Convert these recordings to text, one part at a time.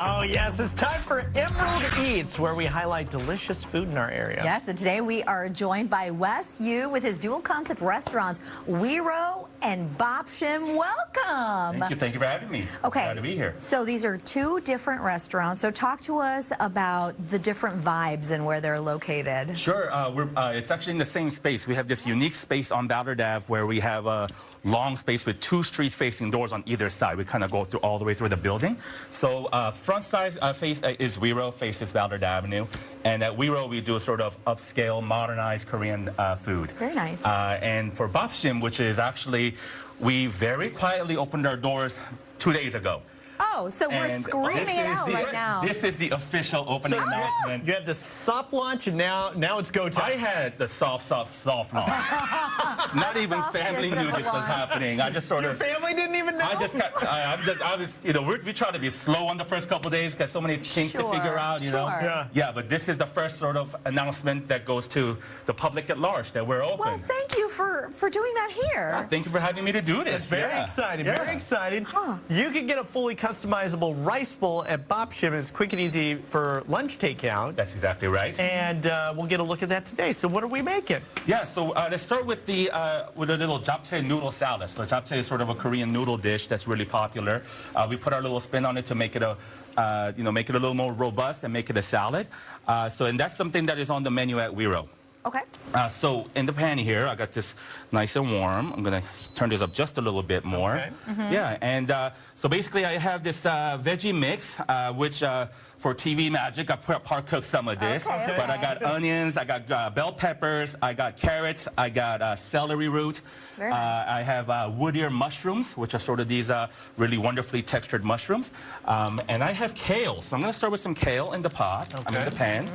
Oh, yes, it's time for Emerald Eats, where we highlight delicious food in our area. Yes, and today we are joined by Wes Yu with his dual concept restaurants, Wero and Bapshim. Welcome. Thank you for having me. Okay. Glad to be here. So these are two different restaurants. So talk to us about the different vibes and where they're located. Sure. It's actually in the same space. We have this unique space on Ballard Ave where we have a long space with two street-facing doors on either side. We kind of go through all the way through the building. So front side face is Wero, faces Ballard Avenue. And at Wero, we do a sort of upscale, modernized Korean food. Very nice. And for Bapshim, which is actually, we very quietly opened our doors 2 days ago. Oh, so we're screaming it out right now. This is the official opening announcement. You had the soft launch, and now it's go time. I had the soft launch. Not even family knew this was happening. I just sort Your of. family didn't even know? I was, we try to be slow on the first couple of days because so many things to figure out, you know. Yeah, but this is the first sort of announcement that goes to the public at large that we're open. Well, thank you for doing that here. Thank you for having me to do this. It's very exciting, very exciting. You can get a fully customizable rice bowl at Bapshim. It's quick and easy for lunch takeout. That's exactly right. And we'll get a look at that today. So what are we making? Yeah, so let's start with the little japchae noodle salad. So japchae is sort of a Korean noodle dish that's really popular. We put our little spin on it to make it make it a little more robust and make it a salad. And that's something that is on the menu at Wero. Okay. So in the pan here, I got this nice and warm. I'm going to turn this up just a little bit more. Okay. Yeah, and so basically I have this veggie mix, which for TV magic, I part cooked some of this. Okay. But I got onions, I got bell peppers, I got carrots, I got celery root. Very nice. I have wood ear mushrooms, which are sort of these really wonderfully textured mushrooms. And I have kale. So I'm going to start with some kale in the pot, in the pan.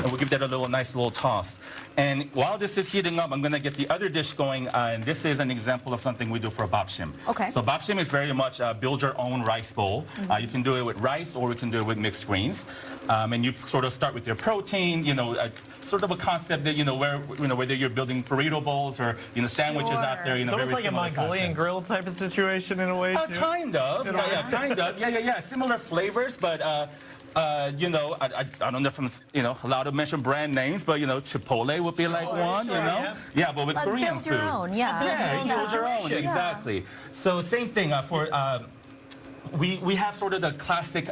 And we'll give that a nice little toss. And while this is heating up, I'm going to get the other dish going. And this is an example of something we do for Bapshim. Okay. So Bapshim is very much build your own rice bowl. You can do it with rice or you can do it with mixed greens. And you sort of start with your protein, sort of a concept that, whether you're building burrito bowls or, sandwiches out there, So it's like a Mongolian grill type of situation in a way, too? Kind of. Yeah, kind of. Yeah. Similar flavors, but... I don't know if I'm, allowed to mention brand names, but, Chipotle would be like one, Yeah, but with Korean build food. your own, Yeah, build your own, exactly. So same thing we have sort of the classic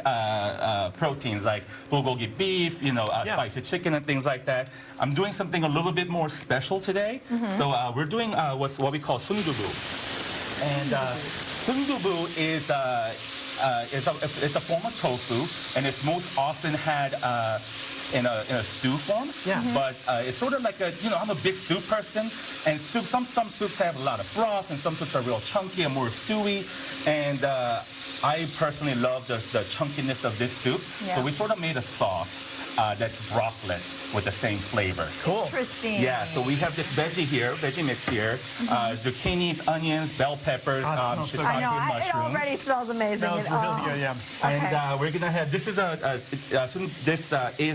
proteins like bulgogi beef, spicy chicken and things like that. I'm doing something a little bit more special today. So we're doing what we call sundubu. And sundubu is... it's a form of tofu, and it's most often had in a stew form. Yeah. But it's sort of like I'm a big soup person, and some soups have a lot of broth, and some soups are real chunky and more stewy. And I personally love the chunkiness of this soup. Yeah. So we sort of made a sauce that's brothless with the same flavors. Cool. Interesting. Yeah, so we have this veggie mix here. Zucchinis, onions, bell peppers, shiitake I know, mushrooms. it already smells amazing. Smells really good, yeah. And we're gonna have, this is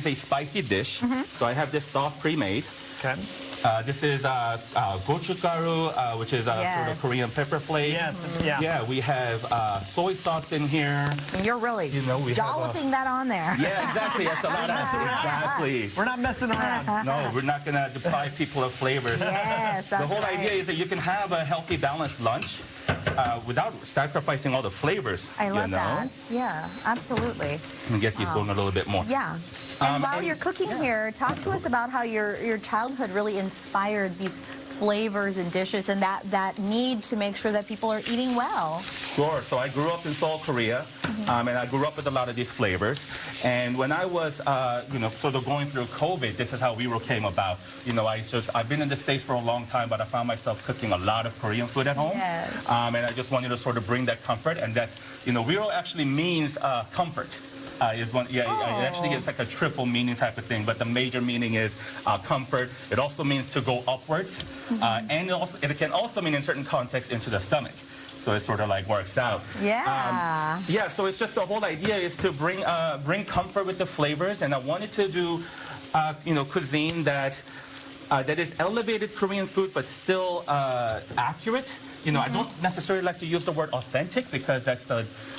a spicy dish. So I have this sauce pre-made. Okay. This is gochugaru, which is sort of Korean pepper flakes. Yes, yeah. Yeah, we have soy sauce in here. And you're really dolloping that on there. Yeah, exactly. That's a lot of exactly. We're not messing around. No, we're not gonna deprive people of flavors. Yes, the whole idea is that you can have a healthy, balanced lunch without sacrificing all the flavors. I love that. Yeah, absolutely. And get these going a little bit more. Yeah. And while you're cooking here, talk to us about how your childhood really inspired these flavors and dishes and that need to make sure that people are eating well. Sure. So I grew up in Seoul, Korea, and I grew up with a lot of these flavors. And when I was, sort of going through COVID, this is how Wero came about. I've been in the States for a long time, but I found myself cooking a lot of Korean food at home. Yes. And I just wanted to sort of bring that comfort, and that's, Wero actually means comfort. It actually gets like a triple meaning type of thing, but the major meaning is comfort. It also means to go upwards, and it can also mean in certain contexts into the stomach. So it sort of like works out. Yeah. Yeah, so it's just the whole idea is to bring comfort with the flavors, and I wanted to do, cuisine that that is elevated Korean food, but still accurate. You know, I don't necessarily like to use the word authentic because I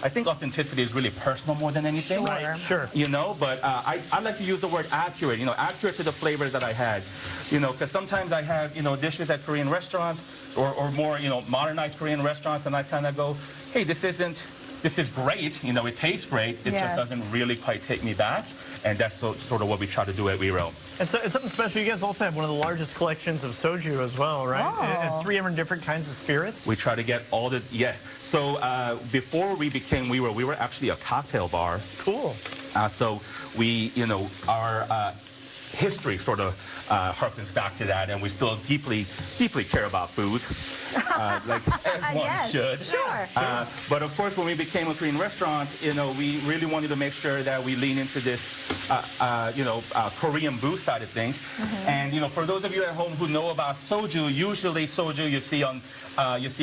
think authenticity is really personal more than anything. Sure. Right, sure. You know, but I like to use the word accurate, you know, accurate to the flavors that I had. You know, because sometimes I have, you know, dishes at Korean restaurants or more, you know, modernized Korean restaurants, and I kind of go, hey, this is great, you know, it tastes great, it just doesn't really quite take me back. And that's sort of what we try to do at Wero. And so it's something special. You guys also have one of the largest collections of soju as well, right? Oh. And 3 different kinds of spirits. We try to get all the, yes. So before we became Wero, we were actually a cocktail bar. Cool. So we, you know, our history sort of harkens back to that, and we still deeply care about booze, like as one should. Sure. But of course, when we became a Korean restaurant, you know, we really wanted to make sure that we lean into this, you know, Korean booze side of things. And you know, for those of you at home who know about soju, usually soju you see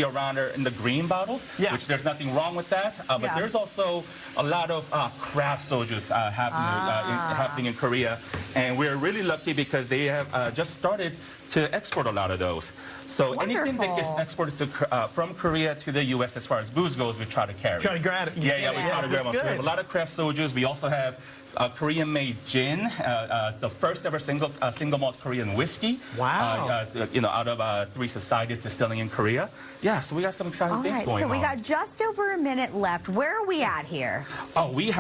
around in the green bottles, which there's nothing wrong with that. But there's also a lot of craft sojus happening in Korea, and we're really lucky because they have just started to export a lot of those. So anything that gets exported to, from Korea to the U.S. as far as booze goes, we try to carry. Try to grab it. Yeah, we try to grab them. So we have a lot of craft sojus. We also have Korean-made gin, the first ever single malt Korean whiskey. Wow. You know, out of 3 societies distilling in Korea. Yeah, so we got some exciting things going on. So we got just over a minute left. Where are we at here? Oh, we're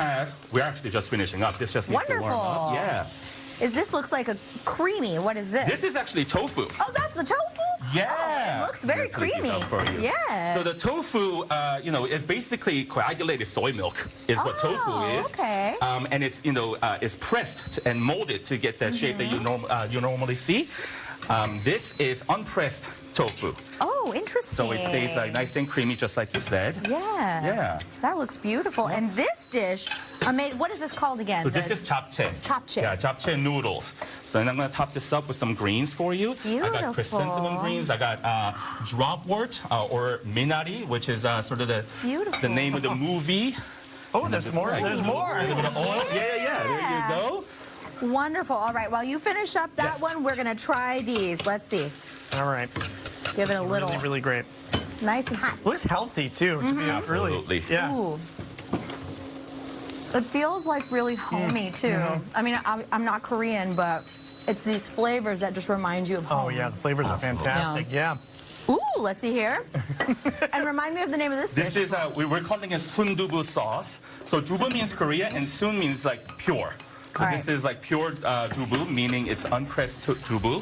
actually just finishing up. This just needs to warm up. Yeah. This looks like a creamy. What is this? This is actually tofu. Oh, that's the tofu? Yeah. Oh, it looks very creamy. Yeah. So the tofu, you know, is basically coagulated soy milk is what tofu is. Okay. And it's, you know, it's pressed and molded to get that shape that you normally see. This is unpressed tofu. Oh, interesting. So it stays nice and creamy, just like you said. Yes. Yeah. That looks beautiful. And this dish, what is this called again? So this is japchae. Japchae. Yeah, japchae noodles. So then I'm going to top this up with some greens for you. Beautiful. I got chrysanthemum greens. I got dropwort or minari, which is sort of the name of the movie. Oh, there's more. There's more. A little bit of oil. Yeah. There you go. Wonderful. All right. While you finish up that one, we're going to try these. Let's see. All right. Give it a little. Really, really great. Nice and hot. Looks healthy, too, to be Absolutely. really. Yeah. Ooh. It feels like really homey, too. I mean, I'm not Korean, but it's these flavors that just remind you of home. Oh, yeah. The flavors are fantastic. Yeah. Ooh, let's see here. And remind me of the name of this dish. This is, we're calling it sundubu sauce. So dubu means Korea, and sun means like pure. So this is like pure dubu, meaning it's unpressed dubu.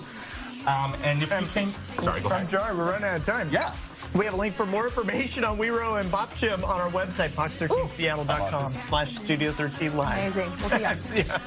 And if you can, sorry, go ahead. I'm sorry, we're running out of time. Yeah. We have a link for more information on Wero and Bapshim on our website, fox13seattle.com/Studio 13 Live. Amazing. We'll see you. See ya.